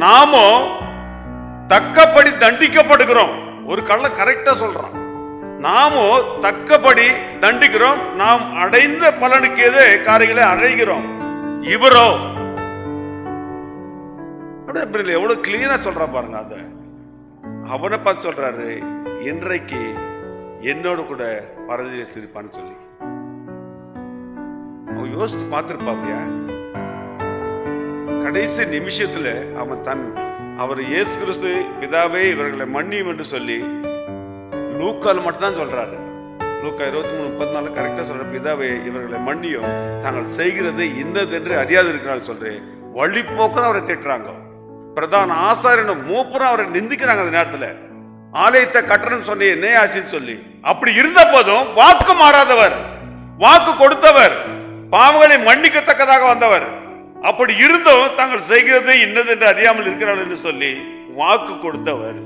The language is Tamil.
நாமோ தக்கபடி தண்டிக்கப்படுகிறோம். ஒரு கள்ள கரெக்டா சொல்றான். நாமோ தக்கபடி தண்டிக்கிறோம், நாம் அடைந்த பலனுக்கு ஏதே காரியங்களை அடைகிறோம். இவரோ அப்படியே எவ்வளவு கிளீனா சொல்ற பாருங்க. அத அவனை பார்த்து சொல்றாரு, இன்றைக்கு என்னோட கூட பரதேசில் இருப்பான்னு சொல்லி. அவன் யோசிச்சு பார்த்திருப்பாப்டியா? கடைசி நிமிஷத்துல அவன் அவர் இயேசு கிறிஸ்து பிதாவே இவர்களை மன்னியும் என்று சொல்லி லூக்கால் மட்டும்தான் சொல்றாரு. லூக்கா 23:34 கரெக்டா சொல்ற, பிதாவே இவர்களை மன்னியும், தாங்கள் செய்கிறது இன்னதென்று அறியாது இருக்கிறார்கள் சொல்றேன். வழிபோக்கரும் அவரை திட்டுறாங்க, பிரதான ஆசாரியனும் மூப்பரும் அவரை நிந்திக்கிறாங்க. அந்த நேரத்துல ஆலயத்தை கட்டணம் சொன்னே நேயாசின்னு சொல்லி. அப்படி இருந்த போதும் வாக்கு மாறாதவர், வாக்கு கொடுத்தவர், பாவங்களை மன்னிக்கத்தக்கதாக வந்தவர். அப்படி இருந்தும் தாங்கள் செய்கிறது இன்னதென்று அறியாமல் இருக்கிறார்கள் என்று சொல்லி வாக்கு கொடுத்தவர்.